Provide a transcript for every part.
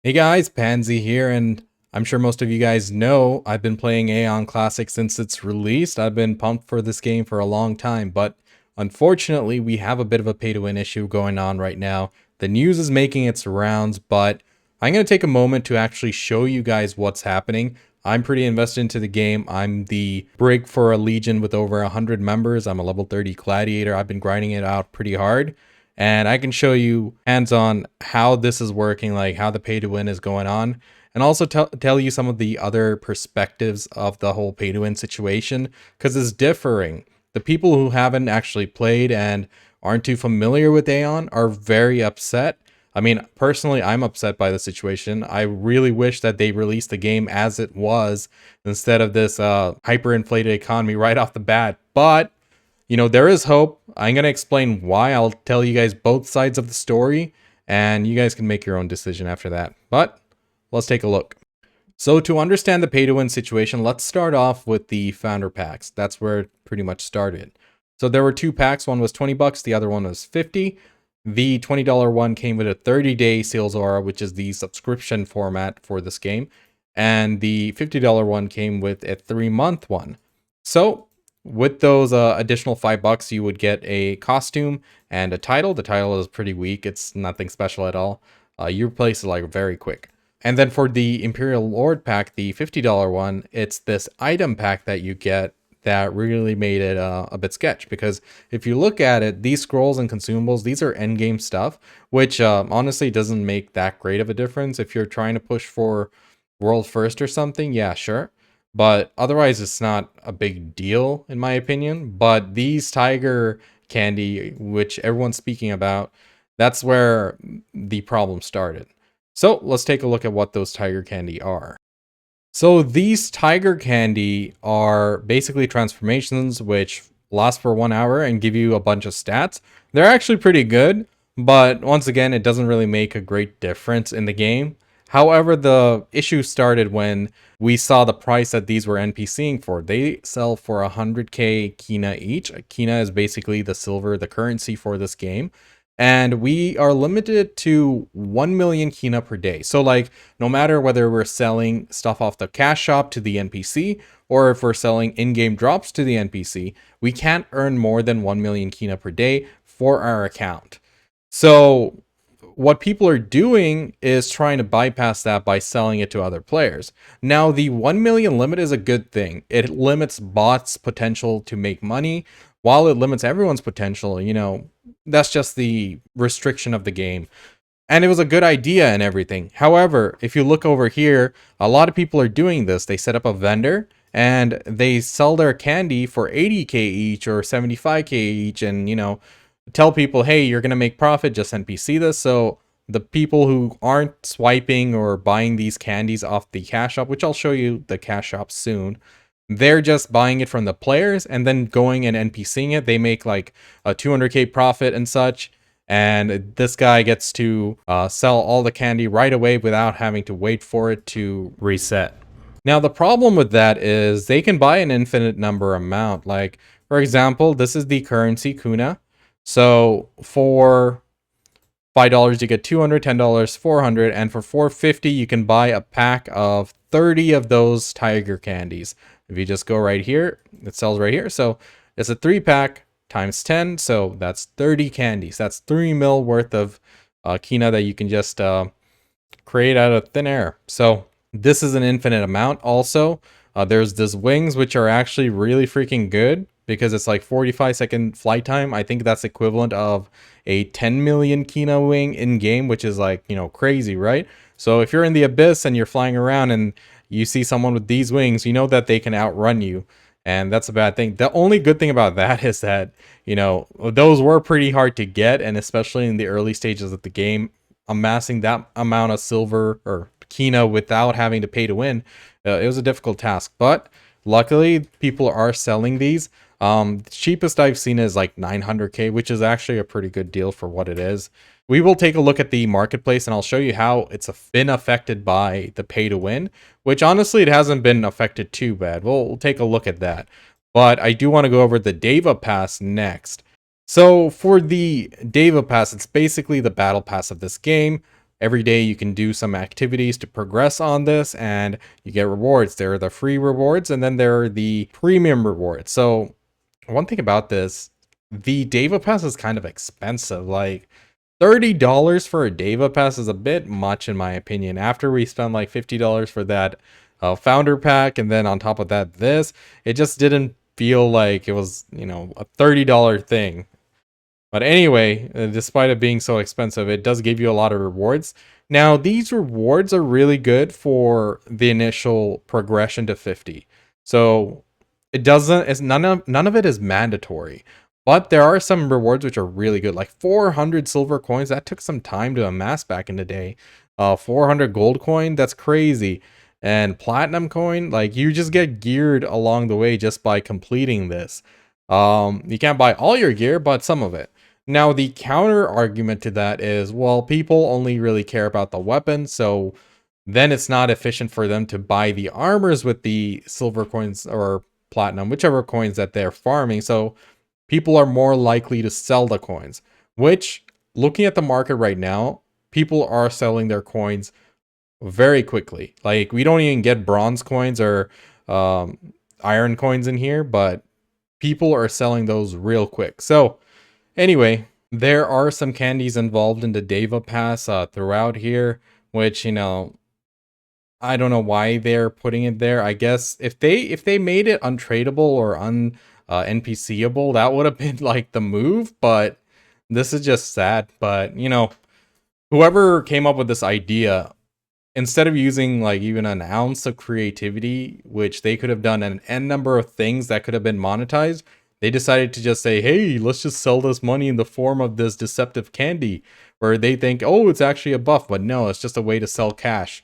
Hey guys, Pansy here, and I'm sure most of you guys know I've been playing Aion Classic since it's released. I've been pumped for this game for a long time, but unfortunately, we have a bit of a pay-to-win issue going on right now. The news is making its rounds, but I'm going to take a moment to actually show you guys what's happening. I'm pretty invested into the game. I'm the brig for a legion with over 100 members. I'm a level 30 gladiator. I've been grinding it out pretty hard. And I can show you hands-on how this is working, like how the pay to win is going on, and also tell you some of the other perspectives of the whole pay to win situation, because it's differing. The people who haven't actually played and aren't too familiar with Aeon are very upset. I mean, personally, I'm upset by the situation. I really wish that they released the game as it was instead of this hyperinflated economy right off the bat. But there is hope. I'm going to explain why. I'll tell you guys both sides of the story, and you guys can make your own decision after that. But let's take a look. So to understand the pay-to-win situation, let's start off with the founder packs. That's where it pretty much started. So there were two packs. One was 20 bucks, the other one was 50. The $20 one came with a 30-day sales aura, which is the subscription format for this game. And the $50 one came with a 3-month one. So with those additional $5, you would get a costume and a title. The title is pretty weak. It's nothing special at all. You replace it like very quick. And then for the Imperial Lord pack, the $50 one, it's this item pack that you get that really made it a bit sketch. Because if you look at it, these scrolls and consumables, these are endgame stuff, which honestly doesn't make that great of a difference. If you're trying to push for world first or something, yeah, sure. But otherwise, it's not a big deal, in my opinion. But these tiger candy, which everyone's speaking about, that's where the problem started. So let's take a look at what those tiger candy are. So these tiger candy are basically transformations which last for 1 hour and give you a bunch of stats. They're actually pretty good, but once again, it doesn't really make a great difference in the game. However, the issue started when we saw the price that these were NPCing for. They sell for 100k Kina each. Kina is basically the silver, the currency for this game. And we are limited to 1 million Kina per day. So like, no matter whether we're selling stuff off the cash shop to the NPC, or if we're selling in-game drops to the NPC, we can't earn more than 1 million Kina per day for our account. So what people are doing is trying to bypass that by selling it to other players. Now, the 1 million limit is a good thing. It limits bots' potential to make money, while it limits everyone's potential. That's just the restriction of the game. And it was a good idea and everything. However, if you look over here, a lot of people are doing this. They set up a vendor and they sell their candy for 80k each or 75k each, and tell people, hey, you're going to make profit, just NPC this. So the people who aren't swiping or buying these candies off the cash shop, which I'll show you the cash shop soon, they're just buying it from the players and then going and NPCing it. They make like a 200k profit and such. And this guy gets to sell all the candy right away without having to wait for it to reset. Now, the problem with that is they can buy an infinite number amount. Like, for example, this is the currency Kuna. So for $5 you get 200, $10 400, and for $4.50 you can buy a pack of 30 of those tiger candies. If you just go right here, it sells right here. So it's a 3-pack times 10, so that's 30 candies. That's 3 mil worth of Kina that you can just create out of thin air. So this is an infinite amount. Also, there's this wings, which are actually really freaking good because it's like 45-second flight time. I think that's equivalent of a 10 million Kina wing in game, which is like, crazy, right? So if you're in the abyss and you're flying around and you see someone with these wings, you know that they can outrun you. And that's a bad thing. The only good thing about that is that, those were pretty hard to get. And especially in the early stages of the game, amassing that amount of silver or Kina without having to pay to win, it was a difficult task. But luckily, people are selling these. The cheapest I've seen is like 900k, which is actually a pretty good deal for what it is. We will take a look at the marketplace and I'll show you how it's been affected by the pay to win, which honestly, it hasn't been affected too bad. We'll take a look at that. But I do want to go over the Deava Pass next. So for the Deava Pass, it's basically the battle pass of this game. every day you can do some activities to progress on this, and you get rewards. There are the free rewards, and then there are the premium rewards. So one thing about this, the Deava Pass is kind of expensive. Like $30 for a Deava Pass is a bit much in my opinion. After we spent like $50 for that founder pack, and then on top of that, it just didn't feel like it was, a $30 thing. But anyway, despite it being so expensive, it does give you a lot of rewards. Now, these rewards are really good for the initial progression to 50. So it doesn't, it's none of it is mandatory. But there are some rewards which are really good, like 400 silver coins. That took some time to amass back in the day. 400 gold coin, that's crazy. And platinum coin, like you just get geared along the way just by completing this. You can't buy all your gear, but some of it. Now, the counter argument to that is, well, people only really care about the weapon, so then it's not efficient for them to buy the armors with the silver coins or platinum, whichever coins that they're farming. So people are more likely to sell the coins, which, looking at the market right now, people are selling their coins very quickly. Like, we don't even get bronze coins or iron coins in here, but people are selling those real quick. So anyway, there are some candies involved in the Deava Pass throughout here, which, I don't know why they're putting it there. I guess if they made it untradeable or NPCable, that would have been like the move, but this is just sad. But, whoever came up with this idea, instead of using like even an ounce of creativity, which they could have done an n number of things that could have been monetized, they decided to just say, hey, let's just sell this money in the form of this deceptive candy, where they think, oh, it's actually a buff, but no, it's just a way to sell cash.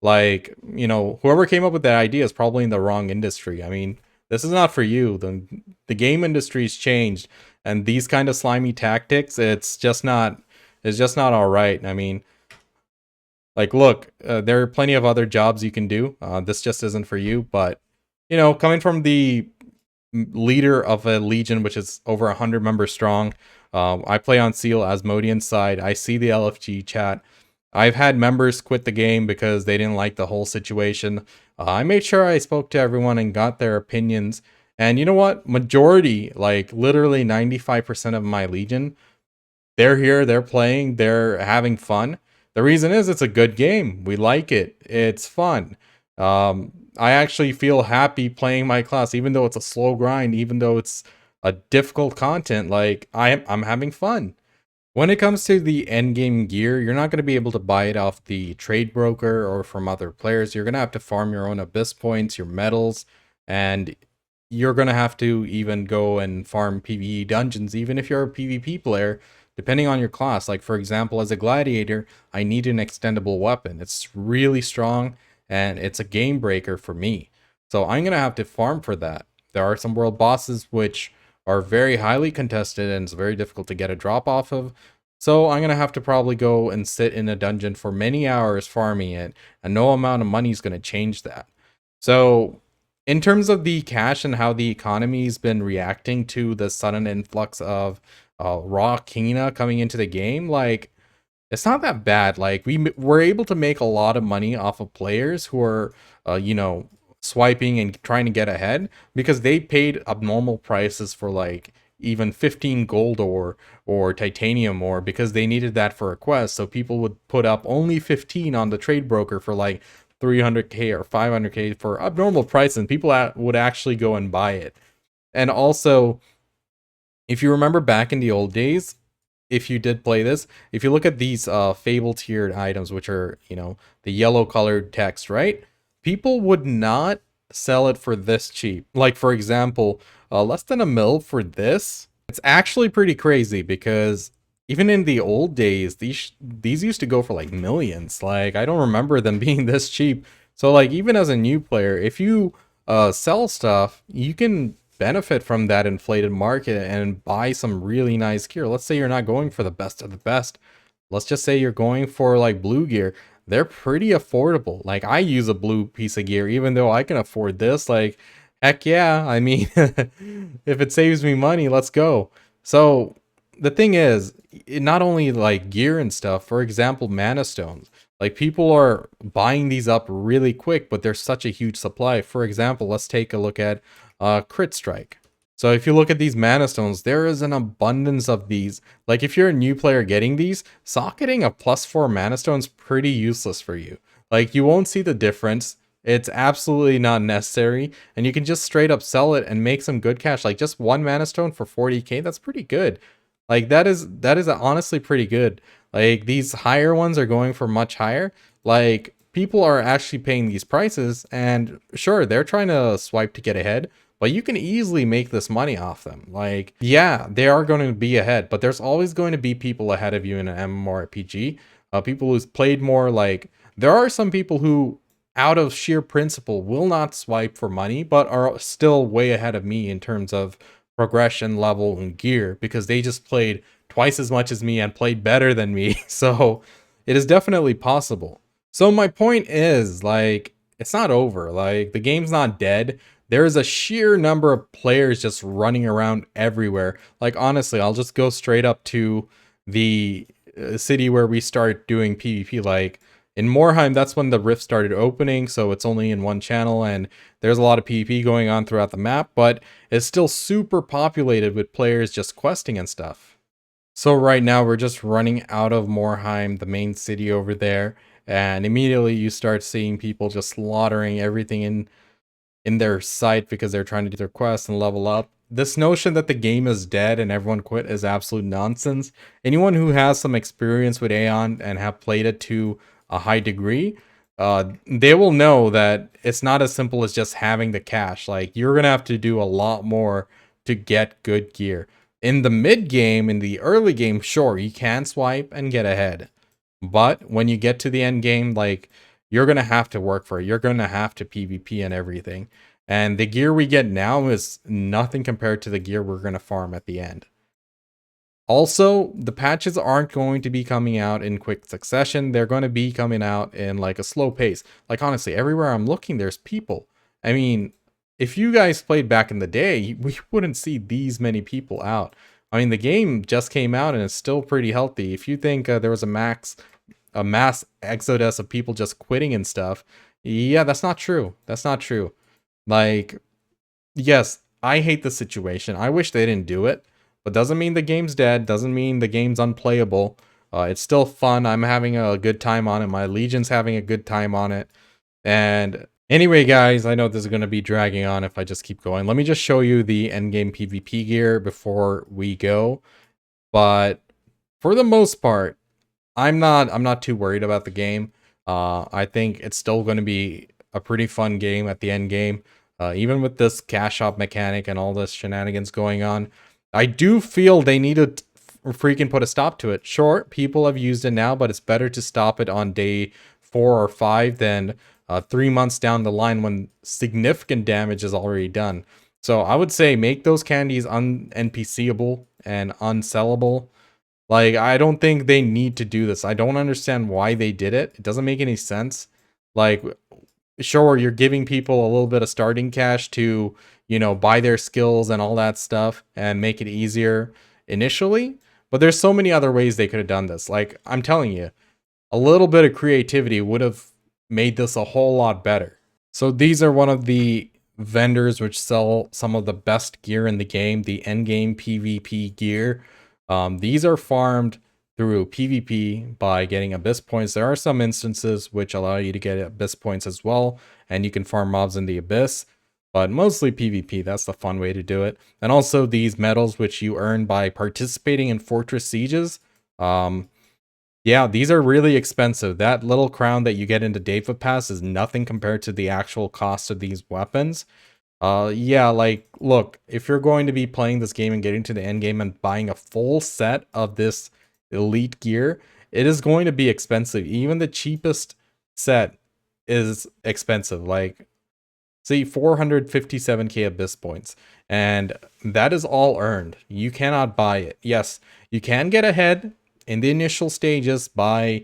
Like, whoever came up with that idea is probably in the wrong industry. I mean, this is not for you. The game industry's changed, and these kind of slimy tactics, it's just not all right. I mean, like, look, there are plenty of other jobs you can do. This just isn't for you. But, coming from the leader of a legion, which is over 100 members strong, I play on Seal Asmodean's side. I see the LFG chat. I've had members quit the game because they didn't like the whole situation. I made sure I spoke to everyone and got their opinions. And you know what? Majority, like literally 95% of my legion, they're here, they're playing, they're having fun. The reason is it's a good game. We like it. It's fun. I actually feel happy playing my class, even though it's a slow grind, even though it's a difficult content. Like I'm having fun. When it comes to the endgame gear, you're not going to be able to buy it off the trade broker or from other players. You're going to have to farm your own abyss points, your medals, and you're going to have to even go and farm PvE dungeons, even if you're a PvP player, depending on your class. Like, for example, as a gladiator, I need an extendable weapon. It's really strong, and it's a game breaker for me. So I'm going to have to farm for that. There are some world bosses which are very highly contested and it's very difficult to get a drop off of. So I'm going to have to probably go and sit in a dungeon for many hours farming it, and no amount of money is going to change that. So in terms of the cash and how the economy's been reacting to the sudden influx of raw Kina coming into the game, like, it's not that bad. Like, we're able to make a lot of money off of players who are, swiping and trying to get ahead, because they paid abnormal prices for like even 15 gold or titanium ore, because they needed that for a quest. So people would put up only 15 on the trade broker for like 300k or 500k for abnormal price, and people would actually go and buy it. And also, if you remember back in the old days, if you did play this, if you look at these fable tiered items, which are, the yellow colored text, right? People would not sell it for this cheap. Like, for example, less than a mil for this. It's actually pretty crazy, because even in the old days, these used to go for like millions. Like, I don't remember them being this cheap. So like, even as a new player, if you sell stuff, you can benefit from that inflated market and buy some really nice gear. Let's say you're not going for the best of the best. Let's just say you're going for like blue gear. They're pretty affordable. Like, I use a blue piece of gear, even though I can afford this. Like, heck yeah. I mean, if it saves me money, let's go. So the thing is, not only like gear and stuff, for example, mana stones. Like people are buying these up really quick, but there's such a huge supply. For example, let's take a look at Crit Strike. So if you look at these mana stones, there is an abundance of these. Like if you're a new player getting these, socketing a +4 mana stone is pretty useless for you. Like you won't see the difference. It's absolutely not necessary, and you can just straight up sell it and make some good cash. Like just one mana stone for 40k, that's pretty good. Like that is honestly pretty good. Like these higher ones are going for much higher. Like people are actually paying these prices, and sure, they're trying to swipe to get ahead, but you can easily make this money off them. Like, yeah, they are going to be ahead, but there's always going to be people ahead of you in an MMORPG. People who's played more. Like there are some people who out of sheer principle will not swipe for money, but are still way ahead of me in terms of progression level and gear, because they just played twice as much as me and played better than me. So it is definitely possible. So my point is, like, it's not over. Like the game's not dead. There is a sheer number of players just running around everywhere. Like honestly, I'll just go straight up to the city where we start doing PvP. Like in Morheim, that's when the rift started opening, so it's only in one channel, and there's a lot of PvP going on throughout the map, but it's still super populated with players just questing and stuff. So right now we're just running out of Morheim, the main city over there, and immediately you start seeing people just slaughtering everything in their sight because they're trying to do their quests and level up. This notion that the game is dead and everyone quit is absolute nonsense. Anyone who has some experience with Aion and have played it to a high degree, they will know that it's not as simple as just having the cash. Like you're gonna have to do a lot more to get good gear. In the mid game, in the early game, sure, you can swipe and get ahead. But when you get to the end game, like you're gonna have to work for it. You're gonna have to PvP and everything. And the gear we get now is nothing compared to the gear we're gonna farm at the end. Also, the patches aren't going to be coming out in quick succession. They're going to be coming out in like a slow pace. Like honestly, everywhere I'm looking, there's people. I mean, if you guys played back in the day, we wouldn't see these many people out. I mean, the game just came out and it's still pretty healthy. If you think there was a mass exodus of people just quitting and stuff, yeah, that's not true. That's not true. Like, yes, I hate the situation. I wish they didn't do it, but doesn't mean the game's dead. Doesn't mean the game's unplayable. It's still fun. I'm having a good time on it. My Legion's having a good time on it. And anyway, guys, I know this is going to be dragging on if I just keep going. Let me just show you the endgame PvP gear before we go. But for the most part, I'm not too worried about the game. I think it's still going to be a pretty fun game at the end game. Even with this cash shop mechanic and all this shenanigans going on, I do feel they need to freaking put a stop to it. Sure, people have used it now, but it's better to stop it on day 4 or 5 than 3 months down the line when significant damage is already done. So I would say make those candies un-NPCable and unsellable. Like, I don't think they need to do this. I don't understand why they did it. It doesn't make any sense. Like, sure, you're giving people a little bit of starting cash to, you know, buy their skills and all that stuff and make it easier initially. But there's so many other ways they could have done this. Like, I'm telling you, a little bit of creativity would have made this a whole lot better. So these are one of the vendors which sell some of the best gear in the game, the endgame PvP gear. These are farmed through PvP by getting Abyss points. There are some instances which allow you to get Abyss points as well, and you can farm mobs in the Abyss, but mostly PvP. That's the fun way to do it. And also these medals which you earn by participating in fortress sieges. Yeah, these are really expensive. That little crown that you get into Deava Pass is nothing compared to the actual cost of these weapons. Yeah, like, look, if you're going to be playing this game and getting to the end game and buying a full set of this elite gear, it is going to be expensive. Even the cheapest set is expensive. Like, see, 457k Abyss points, and that is all earned. You cannot buy it. Yes, you can get ahead in the initial stages by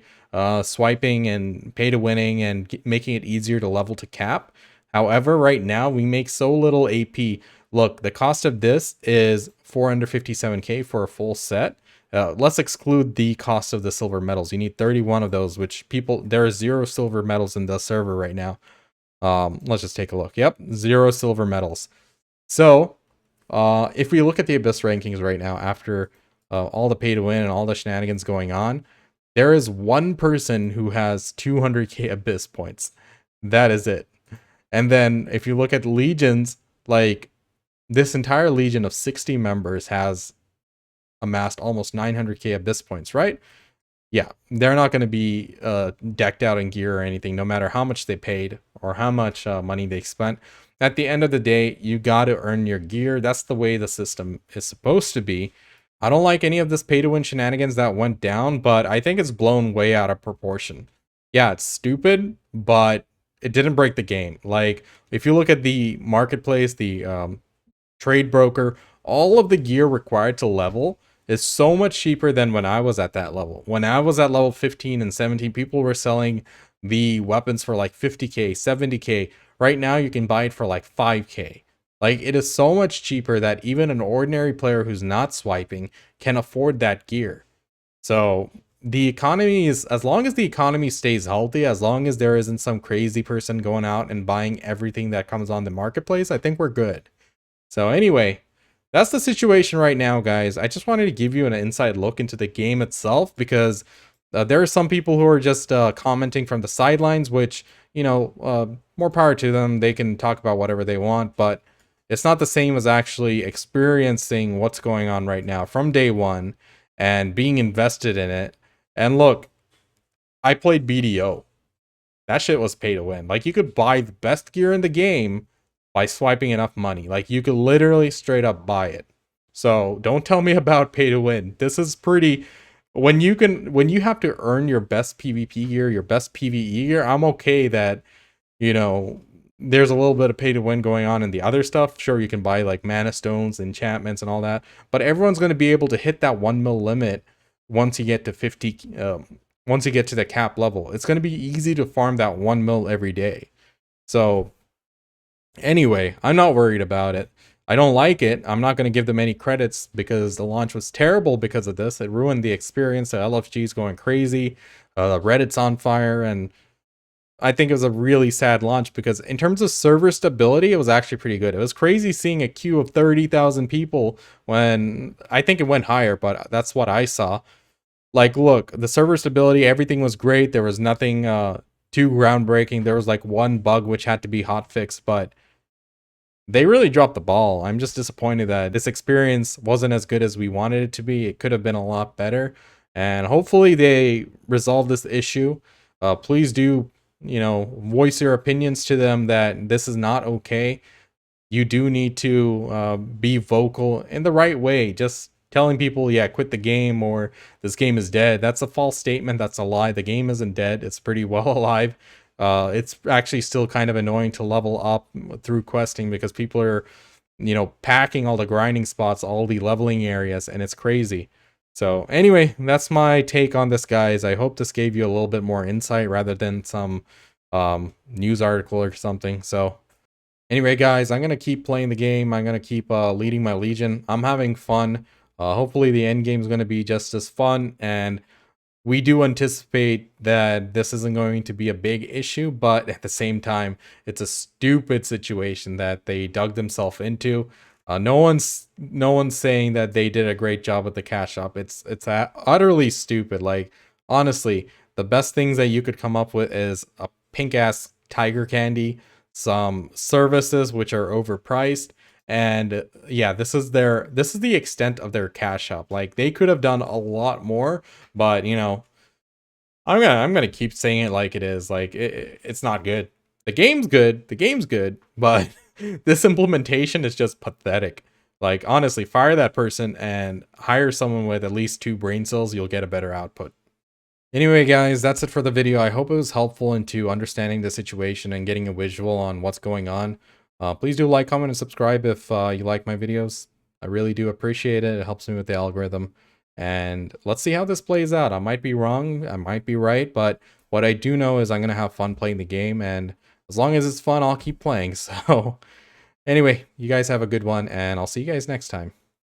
swiping and pay to winning and making it easier to level to cap. However, right now we make so little AP. Look, the cost of this is 457k for a full set. Let's exclude the cost of the silver medals. You need 31 of those, which there are 0 silver medals in the server right now. Let's just take a look. Yep, 0 silver medals. So, if we look at the Abyss rankings right now, after all the pay to win and all the shenanigans going on, there is one person who has 200k Abyss points. That is it. And then if you look at legions, like this entire legion of 60 members has amassed almost 900k Abyss points, right? Yeah, they're not going to be decked out in gear or anything, no matter how much they paid or how much money they spent. At the end of the day, you got to earn your gear. That's the way the system is supposed to be. I don't like any of this pay-to-win shenanigans that went down, but I think it's blown way out of proportion. Yeah, it's stupid, but it didn't break the game. Like, if you look at the marketplace, the trade broker, all of the gear required to level is so much cheaper than when I was at that level. When I was at level 15 and 17, people were selling the weapons for like 50k, 70k. Right now, you can buy it for like 5k. Like, it is so much cheaper that even an ordinary player who's not swiping can afford that gear. So the economy is, as long as the economy stays healthy, as long as there isn't some crazy person going out and buying everything that comes on the marketplace, I think we're good. So anyway, that's the situation right now, guys. I just wanted to give you an inside look into the game itself, because there are some people who are just commenting from the sidelines, which, you know, more power to them. They can talk about whatever they want, but it's not the same as actually experiencing what's going on right now from day one and being invested in it. And look, I played BDO. That shit was pay to win. Like, you could buy the best gear in the game by swiping enough money. Like, you could literally straight up buy it. So don't tell me about pay to win. This is pretty, when you have to earn your best PvP gear, your best PvE gear, I'm okay that, you know, there's a little bit of pay to win going on in the other stuff. Sure, you can buy like mana stones, enchantments, and all that, but everyone's going to be able to hit that 1 mil limit once you get to 50. Once you get to the cap level, it's going to be easy to farm that 1 mil every day. So anyway, I'm not worried about it. I don't like it. I'm not going to give them any credits because the launch was terrible because of this. It ruined the experience. The LFG's going crazy. Reddit's on fire, and I think it was a really sad launch because in terms of server stability, it was actually pretty good. It was crazy seeing a queue of 30,000 people when I think it went higher, but that's what I saw. Like, look, the server stability, everything was great. There was nothing too groundbreaking. There was like one bug which had to be hotfixed, but they really dropped the ball. I'm just disappointed that this experience wasn't as good as we wanted it to be. It could have been a lot better, and hopefully they resolve this issue. Please do, you know, voice your opinions to them that this is not okay. You do need to be vocal in the right way. Just telling people, yeah, quit the game or this game is dead. That's a false statement. That's a lie. The game isn't dead. It's pretty well alive. It's actually still kind of annoying to level up through questing because people are, you know, packing all the grinding spots, all the leveling areas, and it's crazy. So anyway, that's my take on this, guys. I hope this gave you a little bit more insight rather than some news article or something. So anyway, guys, I'm going to keep playing the game. I'm going to keep leading my Legion. I'm having fun. Hopefully the end game is going to be just as fun, and we do anticipate that this isn't going to be a big issue, but at the same time, it's a stupid situation that they dug themselves into. No one's saying that they did a great job with the cash shop. It's utterly stupid. Like, honestly, the best things that you could come up with is a pink ass tiger candy, some services which are overpriced, and yeah, this is the extent of their cash shop. Like, they could have done a lot more, but you know, I'm gonna keep saying it like it is. Like, it's not good. The game's good. The game's good, but this implementation is just pathetic. Like, honestly, fire that person and hire someone with at least 2 brain cells. You'll get a better output. Anyway, guys, that's it for the video. I hope it was helpful into understanding the situation and getting a visual on what's going on. Please do like, comment, and subscribe if you like my videos. I really do appreciate it. It helps me with the algorithm. And let's see how this plays out. I might be wrong. I might be right. But what I do know is I'm going to have fun playing the game. And as long as it's fun, I'll keep playing. So Anyway, you guys have a good one, and I'll see you guys next time.